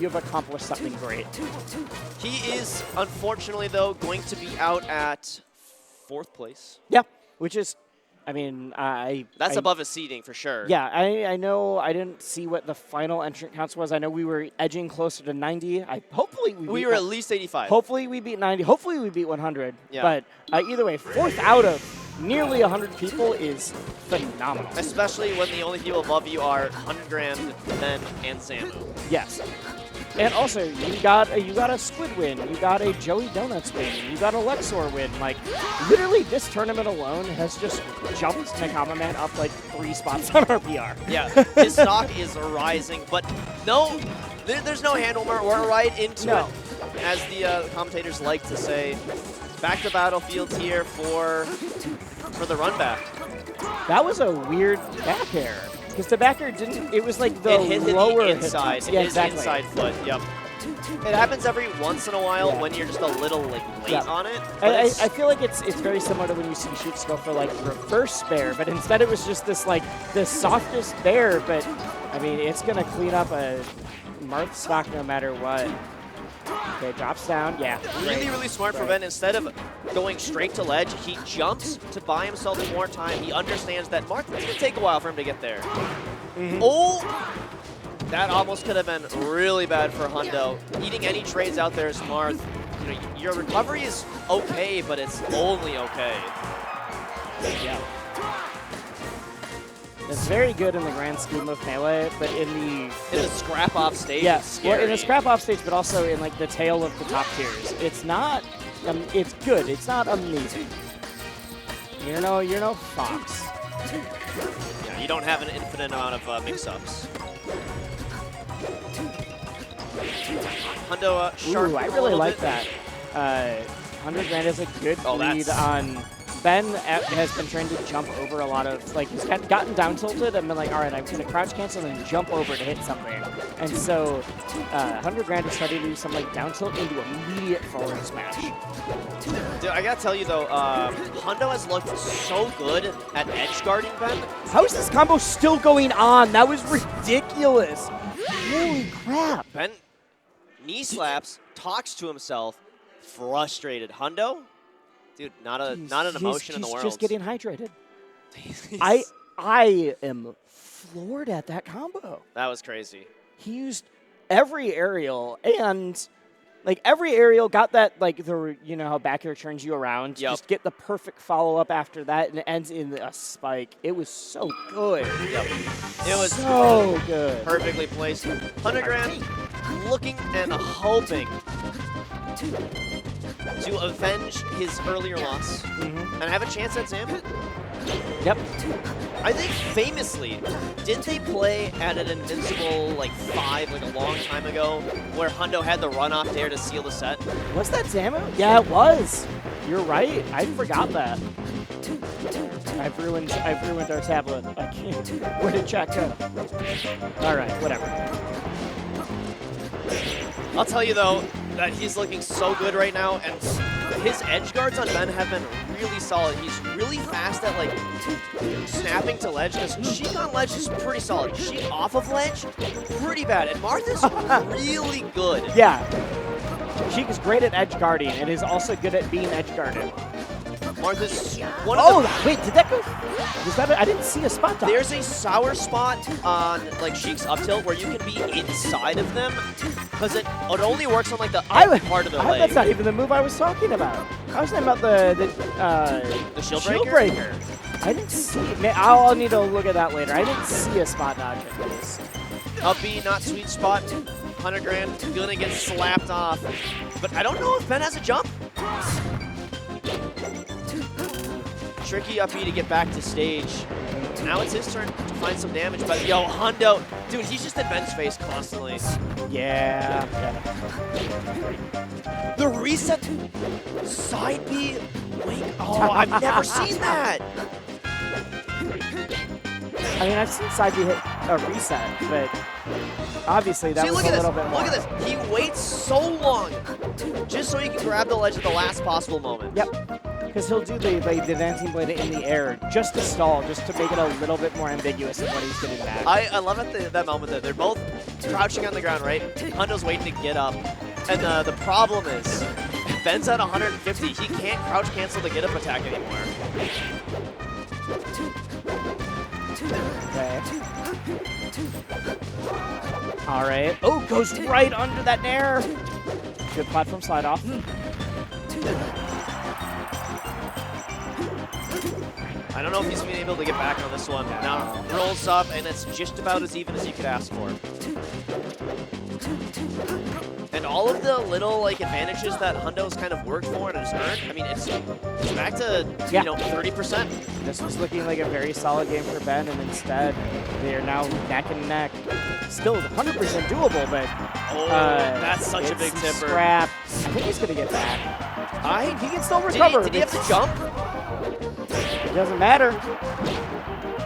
you've accomplished something great. He is, unfortunately, though, going to be out at 4th place. Yeah, which is, I mean, That's above his seeding for sure. Yeah, I know. I didn't see what the final entrant counts was. I know we were edging closer to 90. Hopefully we were at least 85. Hopefully we beat 90. Hopefully we beat 100. Yeah. But either way, 4th out of nearly 100 people is phenomenal. Especially when the only people above you are 100 Grand, Ben, and Samu. Yes. And also, you got a Squid win, you got a Joey Donuts win, you got a Lexor win. Like, literally, this tournament alone has just jumped Nakama Man up like 3 spots on our PR. Yeah, his stock is rising, but no, there's no handle. We're right into it, as the commentators like to say. Back to battlefields here for the run back. That was a weird back air. Because the back air didn't, it was like the lower the inside. Yeah, his exactly. inside foot, yep. It happens every once in a while when you're just a little like late on it. I feel like it's very similar to when you see Sheiks go for like reverse bear, but instead it was just this like the softest bear, but I mean it's gonna clean up a Marth stock no matter what. Okay, drops down. Yeah. Really smart for Ben. Instead of going straight to ledge, he jumps to buy himself more time. He understands that Marth, it's going to take a while for him to get there. Oh! That almost could have been really bad for Hundo. Eating any trades out there is Marth. You know, your recovery is okay, but it's only okay. Yeah. It's very good in the grand scheme of Melee, but in the scrap-off stage, yeah, it's scary. Well, in the scrap-off stage, but also in like the tail of the top tiers. It's not, it's good. It's not amazing. You're no Fox. Yeah, you don't have an infinite amount of mix-ups. Hundo sharp. Ooh, I really like that. 100 Grand is a good lead on. Ben has been trying to jump over a lot of, like, he's gotten down tilted and been like, all right, I'm going to crouch cancel and jump over to hit something. And so 100 Grand is starting to do some, like, down tilt into immediate forward smash. Dude, I got to tell you, though, Hundo has looked so good at edge guarding Ben. How is this combo still going on? That was ridiculous. Holy crap. Ben knee slaps, talks to himself, frustrated. Hundo? Dude, not an emotion in the world. He's just getting hydrated. I am floored at that combo. That was crazy. He used every aerial, and like every aerial got that, like, the, you know how back air turns you around. Yep. Just get the perfect follow up after that, and it ends in a spike. It was so good. Yep. It was so good. Perfectly placed. 100 Grand looking and hoping to avenge his earlier loss and have a chance at Zam. Yep. I think famously, didn't they play at an Invincible like 5 like a long time ago where Hundo had the run off dare to seal the set? Was that Zamu? Yeah, it was. You're right. I forgot that. I've ruined our tablet. I can't. Where did chat go? All right, whatever. I'll tell you though that he's looking so good right now, and his edge guards on Ben have been really solid. He's really fast at like snapping to ledge, because Sheik on ledge is pretty solid. Sheik off of ledge, pretty bad. And Marth is really good. Yeah. Sheik is great at edge guarding and is also good at being edge guarded. Marth is one of the... wait, did that go? Was that I didn't see a spot dodge. There's a sour spot on like Sheik's up tilt where you can be inside of them, because it only works on like the up part of the leg. That's not even the move I was talking about. I was talking about the shield breaker? I didn't see it. I'll need to look at that later. I didn't see a spot dodge at this. Up B, not sweet spot. 100 Grand, gonna get slapped off. But I don't know if Ben has a jump. Tricky up B to get back to stage. Now it's his turn to find some damage, but yo, Hundo, dude, he's just in Ben's face constantly. Yeah. The reset side B wing. Oh, I've never seen that. I mean, I've seen side B hit a reset, but obviously that was a little bit more. Look at this. He waits so long just so he can grab the ledge at the last possible moment. Yep. Because he'll do the dancing blade in the air just to stall, just to make it a little bit more ambiguous of what he's getting back. I love at that moment that they're both crouching on the ground, right? Hundo's waiting to get up. And the problem is, Ben's at 150. He can't crouch cancel the get up attack anymore. Okay. All right. Oh, goes right under that nair. Good platform slide off. I don't know if he's been able to get back on this one. Now rolls up, and it's just about as even as you could ask for. And all of the little advantages that Hundo's kind of worked for and has earned, I mean, it's back to 30%. This was looking like a very solid game for Ben, and instead they are now neck and neck. Still 100% doable, but that's such a big tipper. Scrap. I think he's gonna get back. He can still recover. Did he have to jump? It doesn't matter.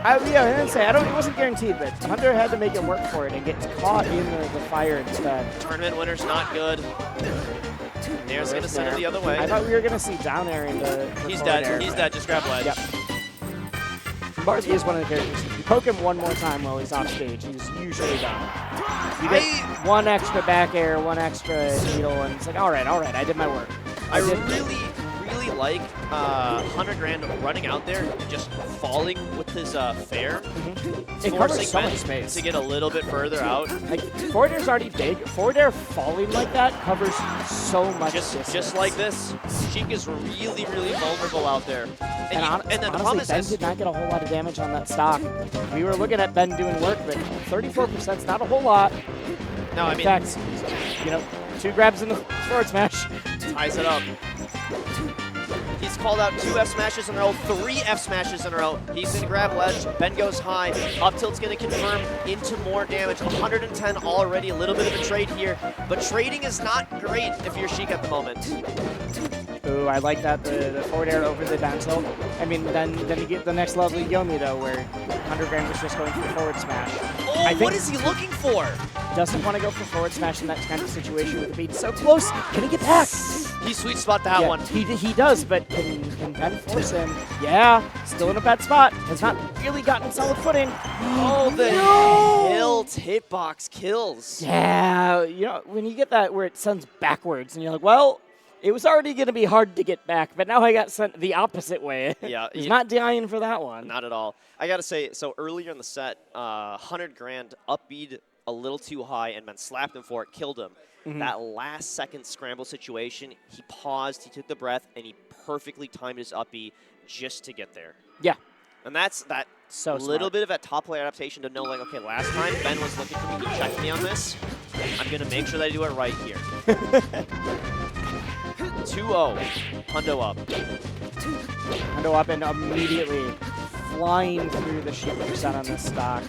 I didn't say it wasn't guaranteed, but Hunter had to make it work for it and get caught in the fire instead. Tournament winner's not good. Nair's gonna send it the other way. I thought we were gonna see down air into. He's dead. Air, he's dead. Just grab ledge. Yep. Marth is one of the characters. If you poke him one more time while he's off stage, he's usually done. You get one extra back air, one extra needle, and it's like, all right, I did my work. I really like Hunter Grand running out there and just falling with his fair. It covers so much space to get a little bit further out. Forward air's already big. Forward air falling like that covers so much distance. Just like this, Sheik is really vulnerable out there. And then honestly, the problem Ben is did not get a whole lot of damage on that stock. We were looking at Ben doing work, but 34% is not a whole lot. No, in fact, 2 grabs in the forward smash. Ties it up. He's called out 2 F smashes in a row, 3 F smashes in a row. He's going to grab ledge. Ben goes high. Up tilt's going to confirm into more damage. 110 already. A little bit of a trade here. But trading is not great if you're Sheik at the moment. Ooh, I like that. The forward air over the down tilt. I mean, then you get the next level Yomi, though, where 100 grand was just going for the forward smash. Oh, what is he looking for? Doesn't want to go for forward smash in that kind of situation with the beat so close. Can he get back? He sweet spot that one. He does, but can Ben force him? Yeah, still in a bad spot. Has not really gotten solid footing. Oh, the hilt hitbox kills. Yeah, when you get that where it sends backwards, and you're like, well, it was already going to be hard to get back, but now I got sent the opposite way. Yeah, he's not dying for that one. Not at all. I got to say, so earlier in the set, 100 grand upbeat a little too high and Ben slapped him for it, killed him. That last second scramble situation, he paused, he took the breath, and he perfectly timed his up B just to get there. Yeah. And that's that little bit of a top player adaptation to know, okay, last time Ben was looking for me to check me on this. I'm going to make sure that I do it right here. 2-0. Hundo up. Hundo up and immediately flying through the Sheik percent on this stock.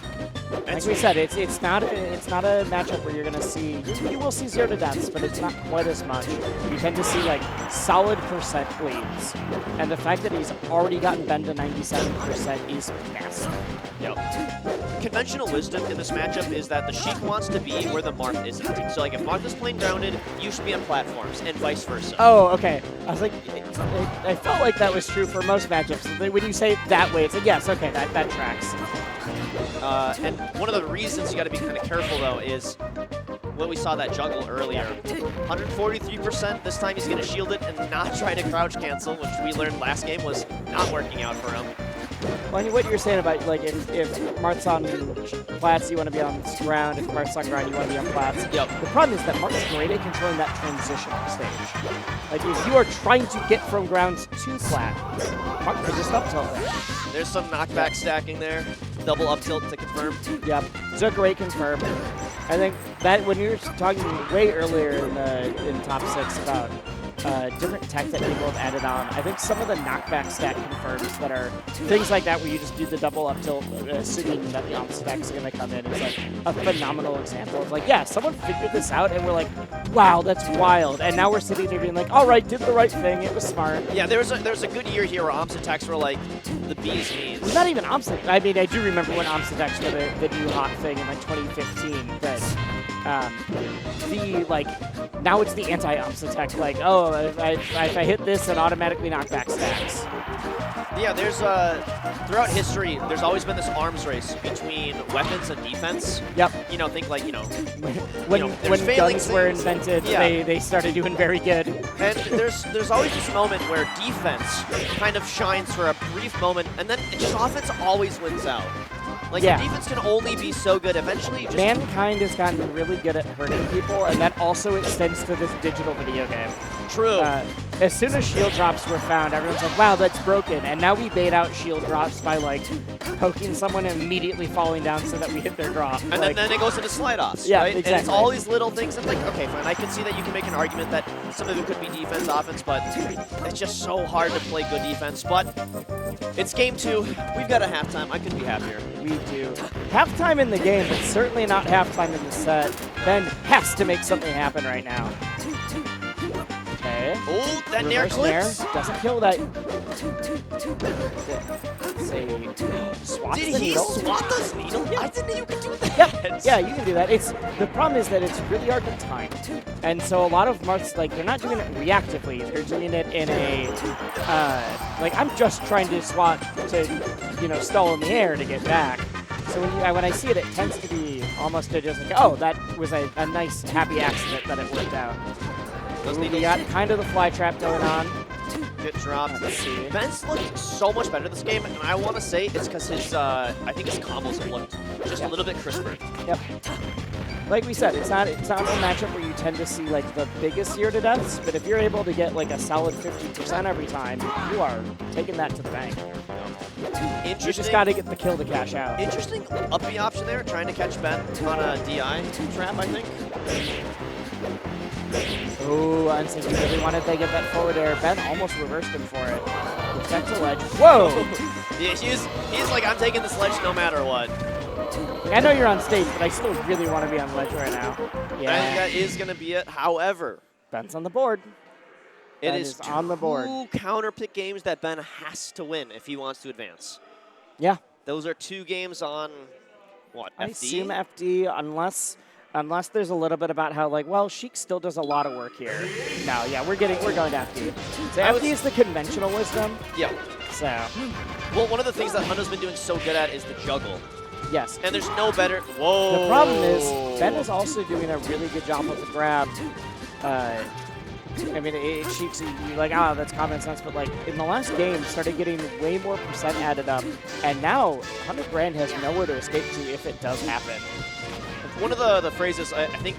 Like we said, it's not a matchup where you're going to see, you will see 0 to deaths, but it's not quite as much. You tend to see solid percent leads. And the fact that he's already gotten Ben to 97% is massive. Yep. Conventional wisdom in this matchup is that the Sheik wants to be where the Marth isn't. So if Marth is playing grounded, you should be on platforms, and vice versa. Oh, okay. I was like, I felt like that was true for most matchups. When you say it that way, it's like, yes, okay, that tracks. And one of the reasons you got to be kind of careful, though, is when we saw that juggle earlier. 143%, this time he's going to shield it and not try to crouch cancel, which we learned last game was not working out for him. Well, what you were saying about, if Marth's on plats, you want to be on ground. If Marth's on ground, you want to be on plats. Yep. The problem is that Marth's great at controlling that transition stage. If you are trying to get from ground to plat, Marth can just up tilt there. There's some knockback stacking there. Double up tilt to confirm. Yep. It's a great confirm. I think that when you were talking way earlier in top 6 about different tech that people have added on, I think some of the knockback stack confirms that are things like that where you just do the double up tilt, assuming that the opposite stack is going to come in, is a phenomenal example of yeah, someone figured this out and we're like, wow, that's wild. And now we're sitting there being like, all right, did the right thing, it was smart. Yeah, there's a good year here where Omps attacks were the bee's knees. Well, not even Omps. I mean, I do remember when Omps attacks were the new hot thing in 2015, but now it's the anti-Omps attack, oh, if I hit this, it automatically knockback stacks. Yeah, there's throughout history, there's always been this arms race between weapons and defense. Yep. You know, think like, when guns were invented, they started doing very good. And there's always this moment where defense kind of shines for a brief moment, and then just offense always wins out. Like, the defense can only be so good. Eventually, just mankind has gotten really good at hurting people, and that also extends to this digital video game. True. As soon as shield drops were found, everyone's like, wow, that's broken. And now we bait out shield drops by, like, poking someone and immediately falling down so that we hit their drop. And then it goes into slide-offs, yeah, right? Exactly. And it's all these little things. I'm like, okay, fine. I can see that you can make an argument that some of it could be defense, offense, but it's just so hard to play good defense. But it's game 2. We've got a halftime. I couldn't be happier. We do. Halftime in the game, but certainly not halftime in the set. Ben has to make something happen right now. Okay. Oh, that nair clips. Doesn't kill that. Swats Did the he needle. swat those needle? Yeah. I didn't know you could do that. Yep. Yeah, you can do that. The problem is that it's really hard to time. And so a lot of Marths, like, they're not doing it reactively. They're doing it in a, like, I'm just trying to swat to, stall in the air to get back. So when I see it, it tends to be almost just like, oh, that was a nice, happy accident that it worked out. We got kind of the fly trap going on. Get dropped. Let's see. Ben's looked so much better this game, and I want to say it's because his, I think his combos have looked just a little bit crisper. Yep. Like we said, it's not a matchup where you tend to see like the biggest zero to deaths, but if you're able to get like a solid 50% every time, you are taking that to the bank. You just got to get the kill to cash out. Interesting up B option there, trying to catch Ben on a DI trap, I think. Oh, Unsync really wanted to get that forward air. Ben almost reversed him for it. Protect the ledge. Whoa! Yeah, he's like, I'm taking this ledge no matter what. I know you're on stage, but I still really want to be on ledge right now. Yeah. I think that is going to be it. However, Ben's on the board. It is on the board. 2 counter pick games that Ben has to win if he wants to advance. Yeah. Those are 2 games on, what, FD? I assume FD, unless there's a little bit about how, like, well, Sheik still does a lot of work here. No, yeah, we're going to FD. So FD is the conventional wisdom. Yeah. So. Well, one of the things that Hondo's been doing so good at is the juggle. Yes. And there's no better. Whoa. The problem is Ben is also doing a really good job with the grab. I mean, Sheik's like, that's common sense, but like in the last game, started getting way more percent added up, and now 100 grand has nowhere to escape to if it does happen. One of the phrases, I think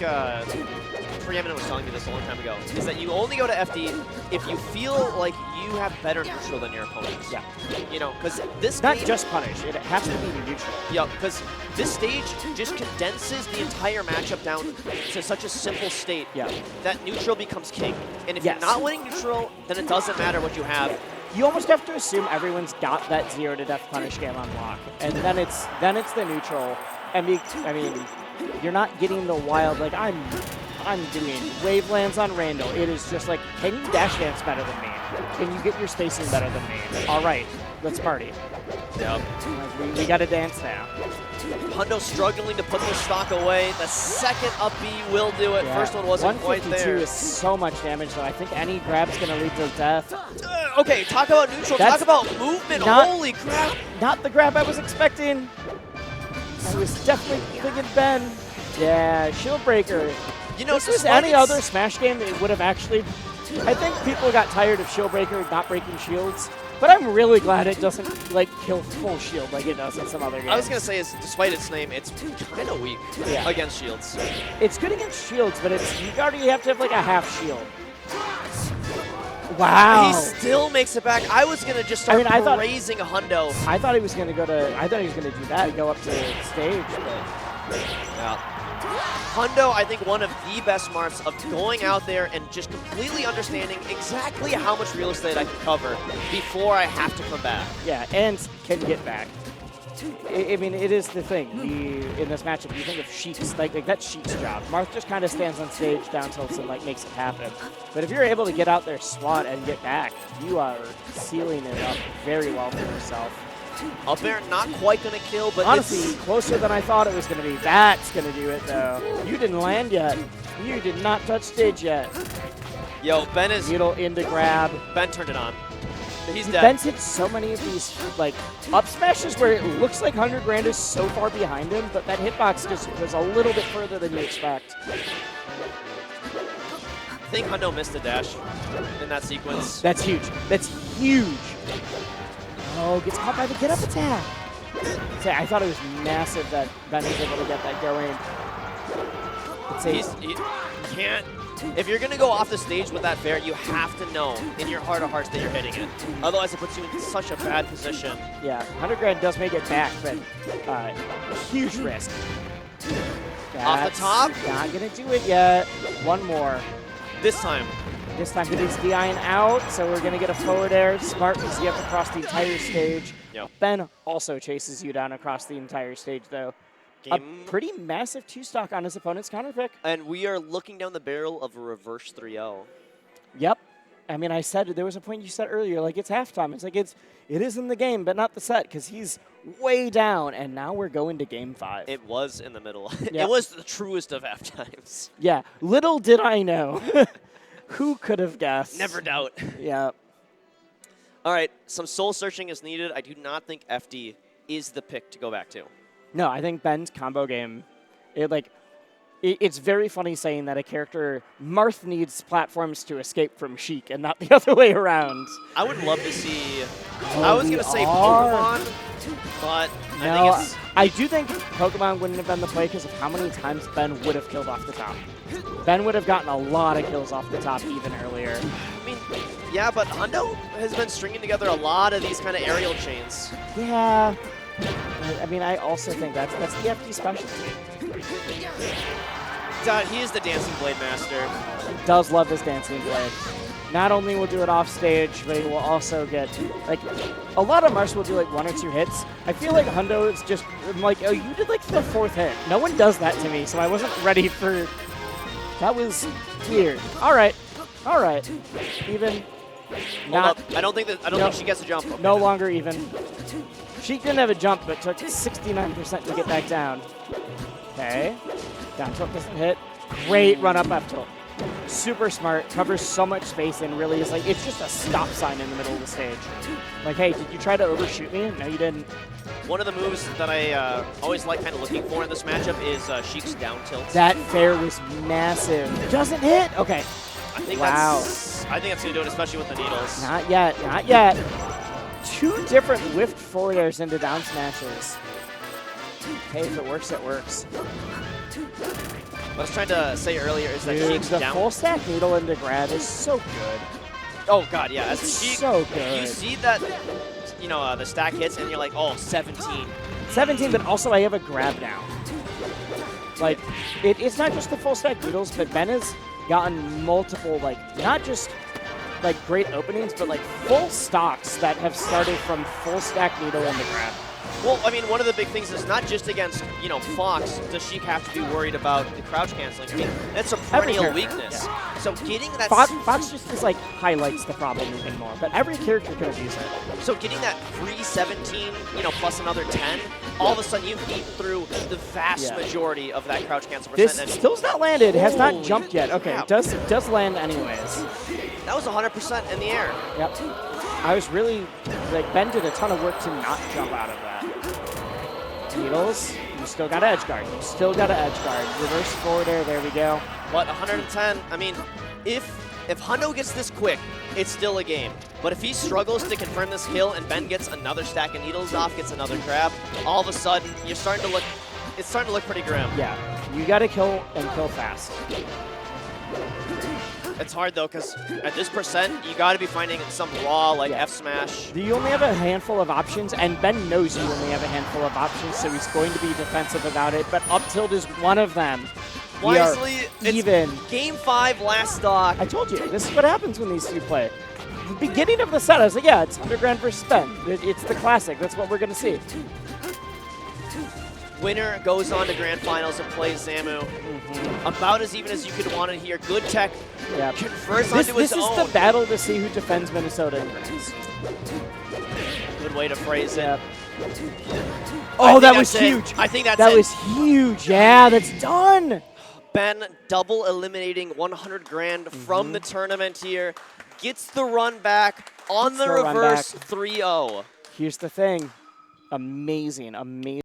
Preeminent was telling me this a long time ago, is that you only go to FD if you feel like you have better neutral than your opponents. Yeah. You know, because this not game, just punish, it has to be neutral. Yeah, because this stage just condenses the entire matchup down to such a simple state that neutral becomes king. And if you're not winning neutral, then it doesn't matter what you have. You almost have to assume everyone's got that 0 to death punish game on lock, and then it's the neutral. And I mean, you're not getting the wild, like, I'm doing wavelands on Randall. It is just like, can you dash dance better than me? Can you get your spacing better than me? All right, let's party. Yep. We got to dance now. Hundo struggling to put this stock away. The second up B will do it. First one wasn't quite there. 152 is so much damage, though. I think any grab's going to lead to death. Okay, talk about neutral. Talk about movement. Holy crap. Not the grab I was expecting. I was definitely thinking Ben. Yeah, shield breaker. You know, if this was any other Smash game, it would have actually... I think people got tired of shield breaker not breaking shields, but I'm really glad it doesn't, like, kill full shield like it does in some other games. I was going to say, despite its name, it's kind of weak against shields. It's good against shields, but you already have to have, like, a half shield. Wow. He still makes it back. I was going to just start praising a Hundo. I thought he was going to do that and go up to the stage, but... Yeah. Hundo, I think, one of the best Marths of going out there and just completely understanding exactly how much real estate I can cover before I have to come back. Yeah, and can get back. I mean, it is the thing. In this matchup, you think of Sheik's, like that's Sheik's job. Marth just kind of stands on stage, down tilts, and like makes it happen. But if you're able to get out there, swat, and get back, you are sealing it up very well for yourself. Up there, not quite going to kill, but honestly, closer than I thought it was going to be. That's going to do it, though. You didn't land yet. You did not touch stage yet. Yo, Ben is... Needle into grab. Ben turned it on. He's dead. Ben's hit so many of these like up smashes where it looks like 100 grand is so far behind him, but that hitbox just was a little bit further than you expect. I think Hundo missed the dash in that sequence. That's huge. That's huge. Oh, gets caught by the get up attack. I thought it was massive that Ben was able to get that going. He can't. If you're going to go off the stage with that fair, you have to know in your heart of hearts that you're hitting it. Otherwise, it puts you in such a bad position. Yeah, 100 grand does make it back, but huge risk. Off the top? Not going to do it yet. One more. This time. This time it is DIing out, so we're going to get a forward air. Smart because you have to cross the entire stage. Yep. Ben also chases you down across the entire stage, though. A pretty massive 2-stock on his opponent's counter pick. And we are looking down the barrel of a reverse 3-0. Yep. I mean, I said, there was a point you said earlier, like, it's halftime. It's like, it is in the game, but not the set, because he's way down, and now we're going to game 5. It was in the middle. Yep. It was the truest of half times. Yeah. Little did I know. Who could have guessed? Never doubt. Yeah. All right, some soul searching is needed. I do not think FD is the pick to go back to. No, I think Ben's combo game, it's very funny saying that a character, Marth needs platforms to escape from Sheik and not the other way around. I would love to see, Oh, I was going to say Pokemon, but no, I think it's... I do think Pokemon wouldn't have been the play because of how many times Ben would have killed off the top. Ben would have gotten a lot of kills off the top even earlier. I mean, yeah, but Hundo has been stringing together a lot of these kind of aerial chains. Yeah. I mean, I also think that's the FD specialty. He is the dancing blade master. He does love his dancing blade. Not only will do it off stage, but he will also get, like, a lot of Marths will do like 1 or 2 hits. I feel like Hundo is just like, oh, you did like the 4th hit. No one does that to me, so I wasn't ready for, that was weird. All right. Even. Not. I don't think she gets a jump. Okay. No longer even. She didn't have a jump, but took 69% to get back down. Okay. Down tilt doesn't hit. Great run up F tilt. Super smart. Covers so much space and really is like, it's just a stop sign in the middle of the stage. Like, hey, did you try to overshoot me? No, you didn't. One of the moves that I always like kind of looking for in this matchup is Sheik's down tilt. That fair was massive. Doesn't hit? Okay. I think wow. I think that's going to do it, especially with the needles. Not yet. Not yet. 2 different whiffed forward airs into down smashes. Hey, if it works, it works. What I was trying to say earlier is that Sheik's the down. full stack needle into grab is so good. Oh god, yeah. As a Sheik, so good. you see that, you know, the stack hits, and you're like, oh, 17. 17, but also I have a grab now. Like, it's not just the full stack needles, but Ben has gotten multiple, like, not just like great openings, but like full stocks that have started from full stack needle into grab. Well, I mean, one of the big things is not just against, you know, Fox does Sheik have to be worried about the crouch canceling. I mean, that's a perennial weakness. Yeah. So getting that... Fox just is like highlights the problem even more, but every character can abuse it. So getting that free 17, you know, plus another 10, all of a sudden you've eaten through the vast majority of that crouch cancel percent. This still's not landed. It has not jumped yet. Okay, it does land anyways. That was 100% in the air. Yep. I was really, like, Ben did a ton of work to not jump out of that. Needles, you still got to edge guard. You still got to edge guard. Reverse forward air, there we go. But 110, I mean, if Hundo gets this quick, it's still a game. But if he struggles to confirm this kill and Ben gets another stack of needles off, gets another grab, all of a sudden, it's starting to look pretty grim. Yeah, you got to kill and kill fast. It's hard, though, because at this percent, you got to be finding some raw, like, F smash. You only have a handful of options, and Ben knows you only have a handful of options, so he's going to be defensive about it, but up tilt is one of them. Wisely, even. It's Game 5, last stock. I told you, this is what happens when these two play. The beginning of the set, I was like, yeah, it's 100 grand versus Ben. It's the classic. That's what we're going to see. Winner goes on to Grand Finals and plays Zamu. About as even as you could want to hear. Good tech converts onto his own. This is the battle to see who defends Minnesota in grands. Good way to phrase it. Oh, that was huge. I think that's that was huge. Yeah, that's done. Ben double eliminating 100 grand from the tournament here. Gets the run back. on the Throw run reverse back. 3-0. Here's the thing. Amazing, amazing.